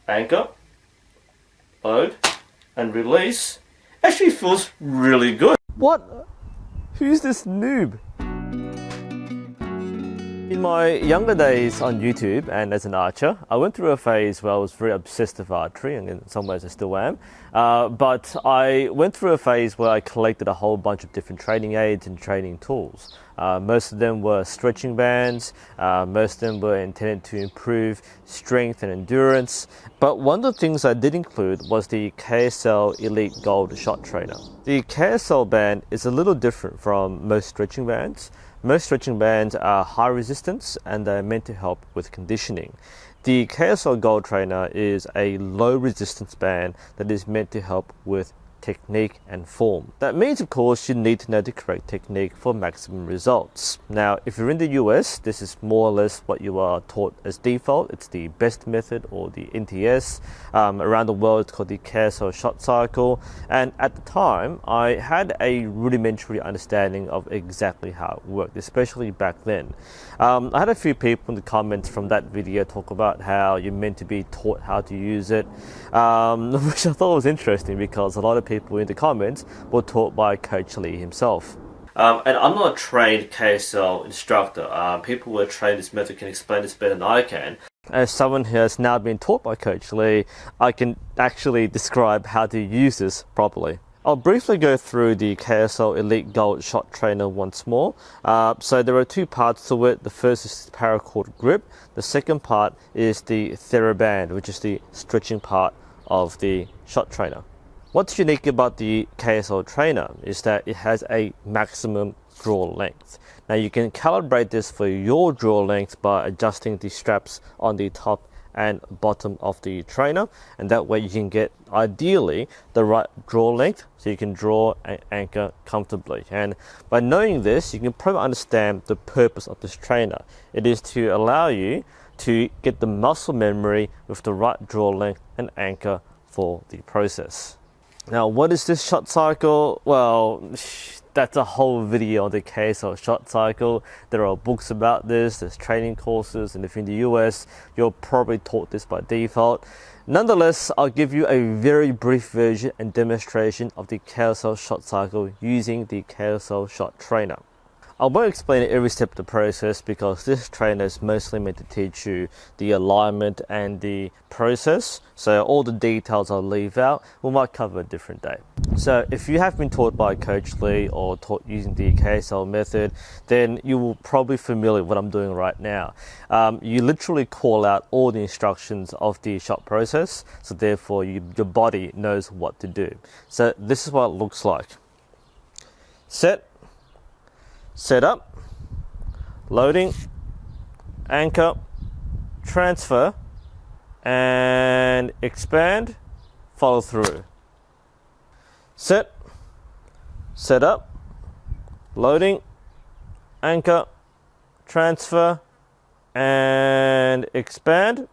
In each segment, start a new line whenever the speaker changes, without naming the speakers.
anchor, load, and release. Actually feels really good. What? Who's this noob? In my younger days on YouTube and as an archer, I went through a phase where I was very obsessed with archery, and in some ways I still am. But I went through a phase where I collected a whole bunch of different training aids and training tools. Most of them were stretching bands, most of them were intended to improve strength and endurance. But one of the things I did include was the KSL Elite Gold Shot Trainer. The KSL band is a little different from most stretching bands. Most stretching bands are high resistance and they're meant to help with conditioning. The KSL Gold Trainer is a low resistance band that is meant to help with technique and form. That means, of course, you need to know the correct technique for maximum results. Now, if you're in the US, this is more or less what you are taught as default. It's the best method, or the NTS. Around the world, it's called the KSL Shot Cycle. And at the time, I had a rudimentary understanding of exactly how it worked, especially back then. I had a few people in the comments from that video talk about how you're meant to be taught how to use it, which I thought was interesting because a lot of people in the comments were taught by Coach Lee himself. And I'm not a trained KSL instructor. People who are trained this method can explain this better than I can. As someone who has now been taught by Coach Lee, I can actually describe how to use this properly. I'll briefly go through the KSL Elite Gold Shot Trainer once more. So there are two parts to it. The first is the paracord grip. The second part is the TheraBand, which is the stretching part of the shot trainer. What's unique about the KSL trainer is that it has a maximum draw length. Now you can calibrate this for your draw length by adjusting the straps on the top and bottom of the trainer, and that way you can get ideally the right draw length so you can draw and anchor comfortably. And by knowing this, you can probably understand the purpose of this trainer. It is to allow you to get the muscle memory with the right draw length and anchor for the process. Now, what is this shot cycle? Well, that's a whole video on the KSL Shot Cycle. There are books about this, there's training courses, and if in the US, you're probably taught this by default. Nonetheless, I'll give you a very brief version and demonstration of the KSL Shot Cycle using the KSL Shot Trainer. I won't explain every step of the process because this trainer is mostly meant to teach you the alignment and the process. So all the details I'll leave out, we might cover a different day. So if you have been taught by Coach Lee or taught using the KSL method, then you will probably familiar with what I'm doing right now. You literally call out all the instructions of the shot process. So therefore your body knows what to do. So this is what it looks like. Set up, loading, anchor, transfer, and expand, follow through. Set up, loading, anchor, transfer, and expand,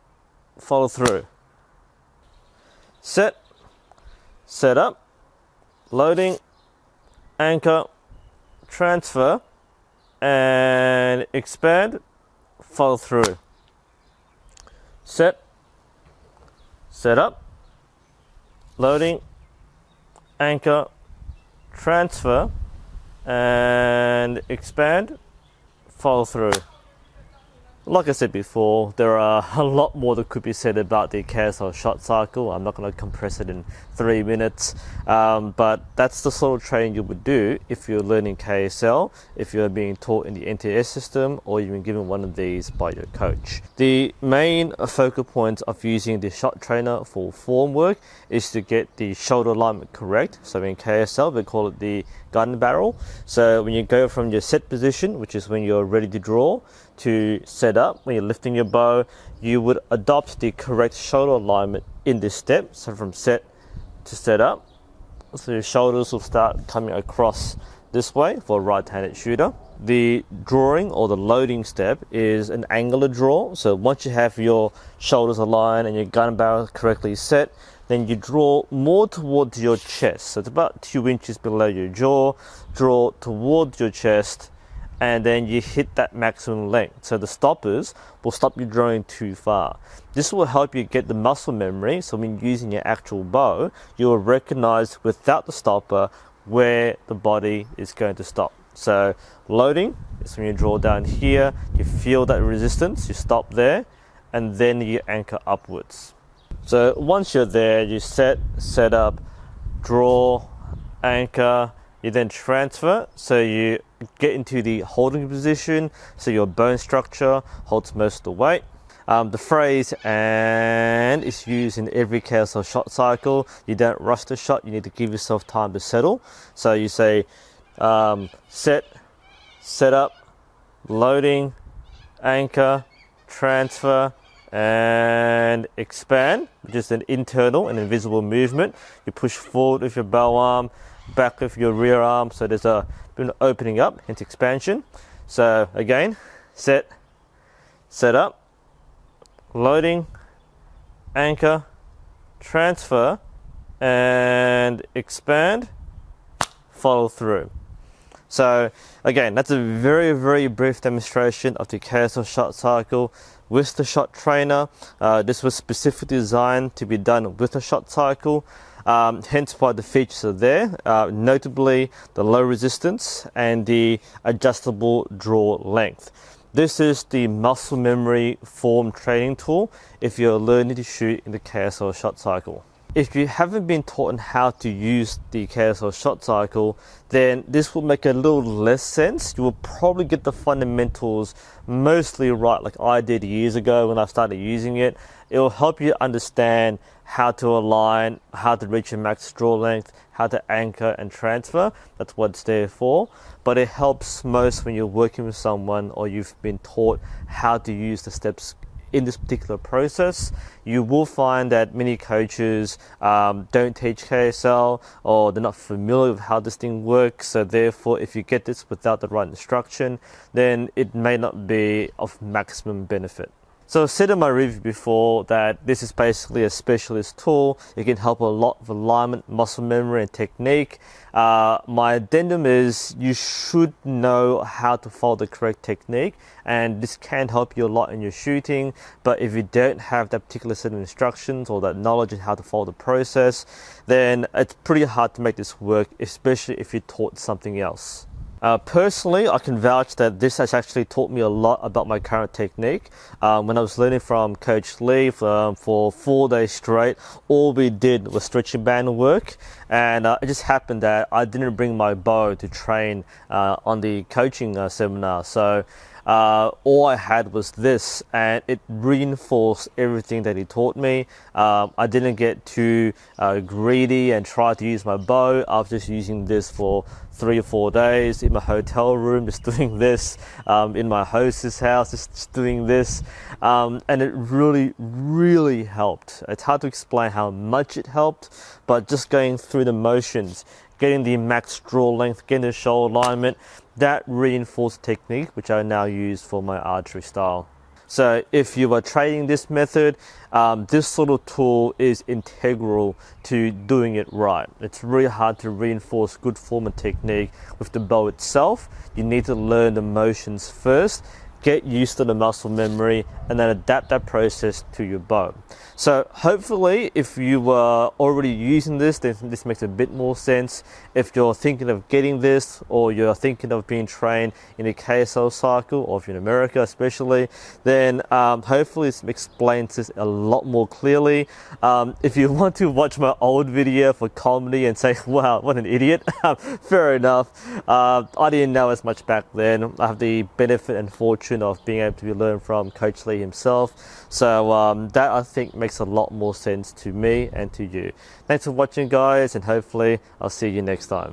follow through. Set up, loading, anchor, transfer, and expand, follow through. Set up, loading, anchor, transfer, and expand, follow through. Like I said before, there are a lot more that could be said about the KSL Shot Cycle. I'm not going to compress it in 3 minutes, but that's the sort of training you would do if you're learning KSL, if you're being taught in the NTS system, or you've been given one of these by your coach. The main focal point of using the shot trainer for form work is to get the shoulder alignment correct. So in KSL, we call it the gun barrel. So when you go from your set position, which is when you're ready to draw, to set up, when you're lifting your bow, you would adopt the correct shoulder alignment in this step. So from set to set up, so your shoulders will start coming across this way for a right-handed shooter. The drawing or the loading step is an angular draw. So once you have your shoulders aligned and your gun barrel correctly set, then you draw more towards your chest. So it's about 2 inches below your jaw, draw towards your chest, and then you hit that maximum length. So the stoppers will stop you drawing too far. This will help you get the muscle memory, so when using your actual bow, you will recognize without the stopper where the body is going to stop. So loading is when you draw down here, you feel that resistance, you stop there, and then you anchor upwards. So once you're there, you set up, draw, anchor, you then transfer, so you get into the holding position, so your bone structure holds most of the weight. The phrase "and" is used in every KSL shot cycle. You don't rush the shot, you need to give yourself time to settle. So you say set up, loading, anchor, transfer, and expand, which is an internal and invisible movement. You push forward with your bow arm, back with your rear arm, so there's a bit of opening up, hence expansion. So again, set up, loading, anchor, transfer, and expand, follow through. So again, that's a very, very brief demonstration of the KSL shot cycle with the shot trainer. This was specifically designed to be done with a shot cycle, hence why the features are there, notably the low resistance and the adjustable draw length. This is the muscle memory form training tool if you're learning to shoot in the KSL shot cycle. If you haven't been taught on how to use the KSL shot cycle, then this will make a little less sense. You will probably get the fundamentals mostly right, like I did years ago when I started using it. It will help you understand how to align, how to reach your max draw length, how to anchor and transfer. That's what it's there for. But it helps most when you're working with someone or you've been taught how to use the steps in this particular process. You will find that many coaches don't teach KSL, or they're not familiar with how this thing works. So therefore, if you get this without the right instruction, then it may not be of maximum benefit. So I said in my review before that this is basically a specialist tool. It can help a lot with alignment, muscle memory, and technique. My addendum is you should know how to follow the correct technique, and this can help you a lot in your shooting. But if you don't have that particular set of instructions or that knowledge on how to follow the process, then it's pretty hard to make this work, especially if you're taught something else. Personally, I can vouch that this has actually taught me a lot about my current technique. When I was learning from Coach Lee for 4 days straight, all we did was stretching band work, and it just happened that I didn't bring my bow to train on the coaching seminar. So all I had was this, and it reinforced everything that he taught me. I didn't get too greedy and try to use my bow. I was just using this for 3 or 4 days in my hotel room, just doing this, in my host's house, just doing this, and it really, really helped. It's hard to explain how much it helped, but just going through the motions, getting the max draw length, getting the shoulder alignment, that reinforced technique, which I now use for my archery style. So if you are training this method, this sort of tool is integral to doing it right. It's really hard to reinforce good form and technique with the bow itself. You need to learn the motions first, get used to the muscle memory, and then adapt that process to your bow. So hopefully, if you were already using this, then this makes a bit more sense. If you're thinking of getting this, or you're thinking of being trained in a KSL cycle, or if you're in America especially, then hopefully this explains this a lot more clearly. If you want to watch my old video for comedy and say, wow, what an idiot, fair enough. I didn't know as much back then. I have the benefit and fortune of being able to learn from Coach Lee himself. So that I think makes a lot more sense to me and to you. Thanks for watching, guys, and hopefully I'll see you next time.